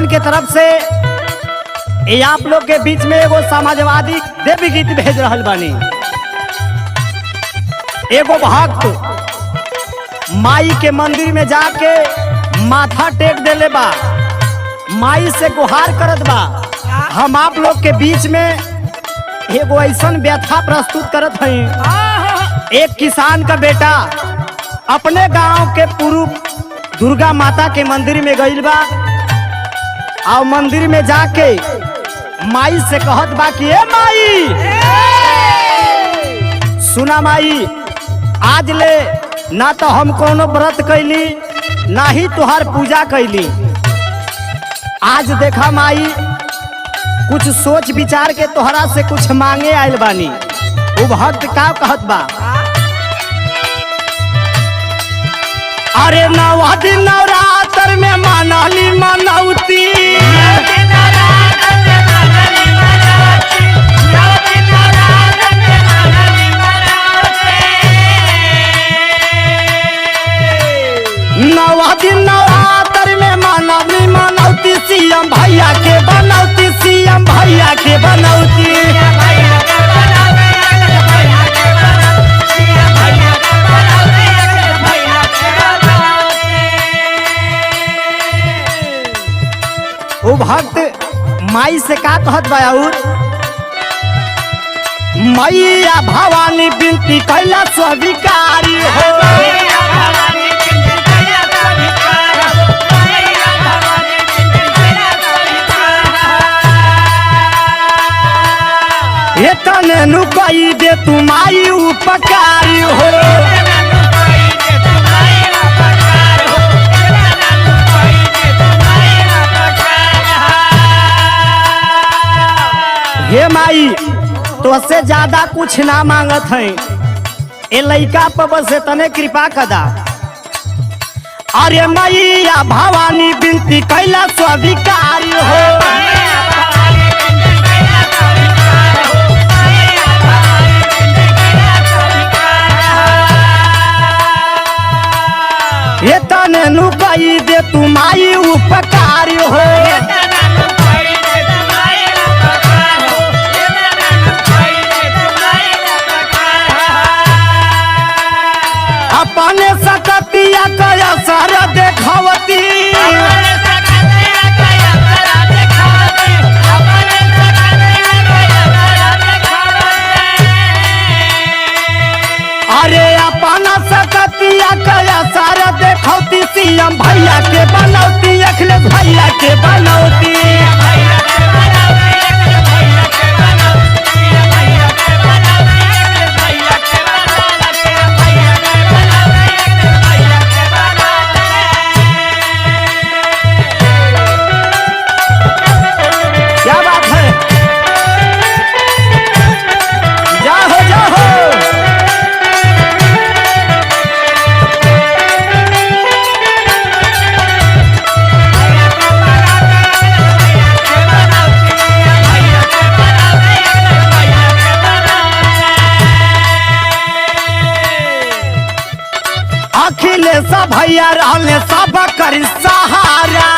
भगवान के तरफ से ये आप लोग के बीच में एगो समाजवादी देवी गीत भेज रहल बानी। एगो भक्त माई के मंदिर में जाके माथा टेक देले बा, माई से गुहार करत बा। हम आप लोग के बीच में एगो ऐसन व्यथा प्रस्तुत करत हई। एक किसान का बेटा अपने गांव के पूर्व दुर्गा माता के मंदिर में गइल बा और मंदिर में जाके माई से कहत बा कि ए माई, सुना माई, आज ले ना तो हम कोनो व्रत कैली ना ही तुहार पूजा कैली। आज देखा माई, कुछ सोच विचार के तोहरा से कुछ मांगे आयल बानी। वो भक्त का कहत बा, अरे नवा दिन नवरात्र में मनाली मनौती, नवा दिन नवरात्र में मनाली मनौती, सीएम भैया के बनौती, सीएम भैया के बनौती। वो भक्त माई से का कहत बा, और मैया भवानी बिनती कैला स्वीकारी हो, ये तने नुकई दे तू माई उपकारी हो। हे माई, तो से ज्यादा कुछ ना मांगत है, ए लइका पर बस तने कृपा कदा। अरे मैया भवानी बिनती कैला स्वीकारी हो, ये तने नुकई दे तू माई उपकारी हो। अपने सकतिया कया सर देखवती, अरे अपना सकतिया कया सर देखौती, सीएम भैया के बनौती, अखिलेश भैया के बनौती। क्या बात है, जाहो जाहो। अखिलेश भैया रहले सब कर सहारा,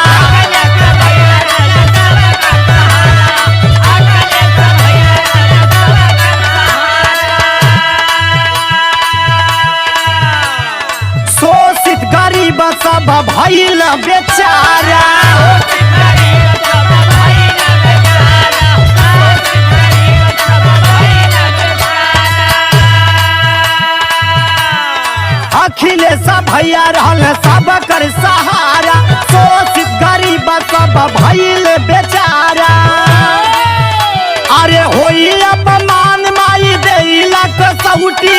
शोषित गरीब सब भइल बेचारा। अखिलेश भैया रहल सब कर सहारा, शोषित गरीब सब भइल बेचारा। अरे होई अपमान माई देला कसौटी,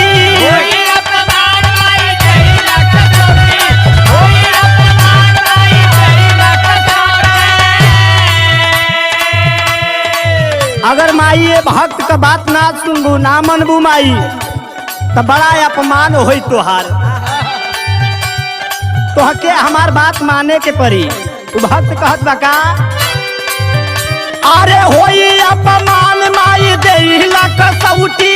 अगर माई ये भक्त का बात ना सुनबू ना मनबू माई, तो बड़ा अपमान होई तोहार। तोहके हमार बात माने के परी। भक्त कहत बा का, अरे होई अपमान माई देला कसौटी,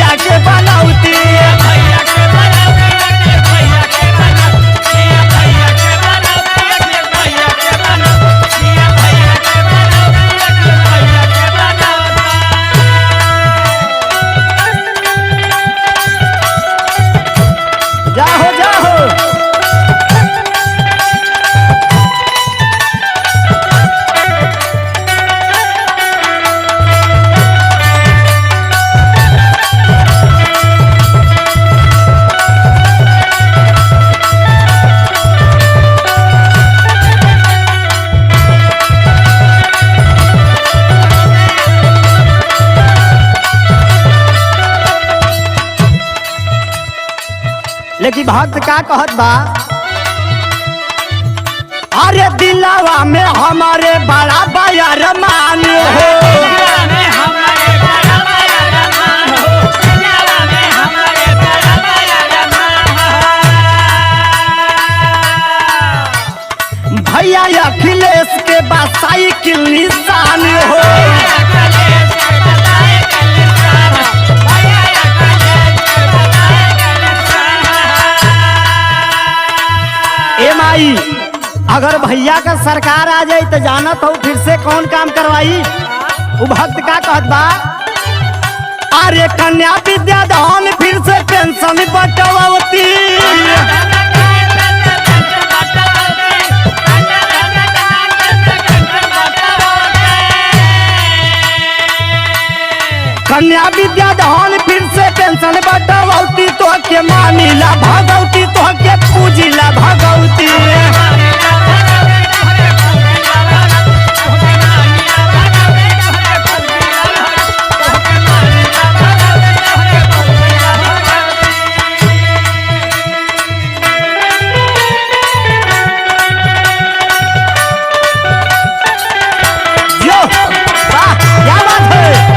भैया के बनौती। जाहो जाहो लेकिन भक्त का कहत बा, अरे दिलावा में हमारे बड़ा बयार मान हो। भैया अखिलेश के बाद साइकिल निशान हो। माई अगर भैया का सरकार आ जाए तो जानत हो फिर से कौन काम करवाई। वो भक्त का कहत बा, अरे कन्या विद्यादान फिर से पेंशन बटवती। कन्या विद्यादान फिर से पेंशन बटवती। तो के मानिला भगवती, तो के पूजिला भगवती। यो वाह क्या बात है।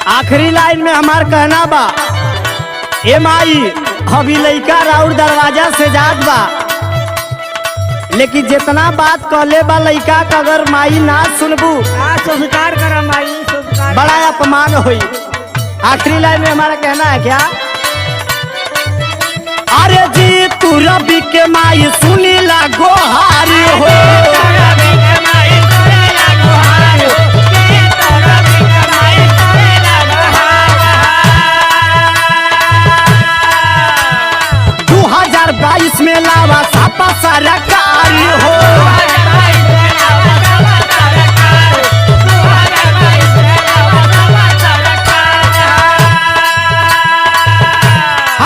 आखिरी लाइन में हमार कहना बा, ए माई अभी लइका राउर दरवाजा से जात बा, लेकिन जितना बात कहले बा लइका का अगर माई ना सुनबू स्वीकार करा माई, स्वीकार बड़ा अपमान होई। आखिरी लाइन में हमारा कहना है क्या, अरे जी तू रबी के माई सुनीला गोहारी हो। बाईस में लावा सापा सरकार हो।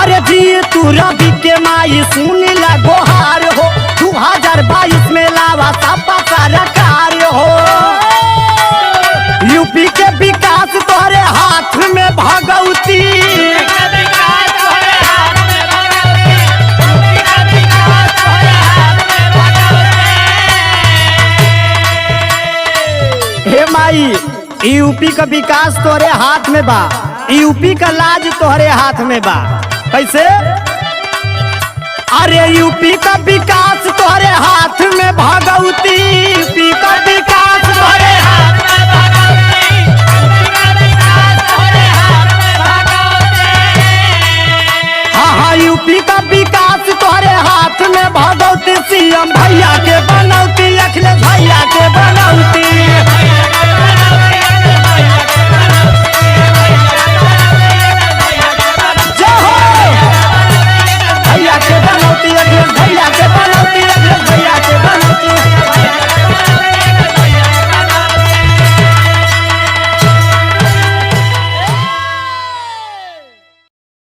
अरे जी तू रवि के माई सुनीला गोहार हो। 2022 में लावा सापा सरकार हो। यूपी के विकास तोहरे हाथ में भगवती। यूपी का विकास तोहरे हाथ में बा, यूपी का लाज तोहरे हाथ में बा। कैसे, अरे यूपी का विकास तोहरे हाथ में भगवती। यूपी का विकास तोहरे हाथ में भगवती। हाँ हाँ यूपी का विकास तोहरे हाथ में भगवती। सीएम भैया के बनौती, अखिलेश भैया के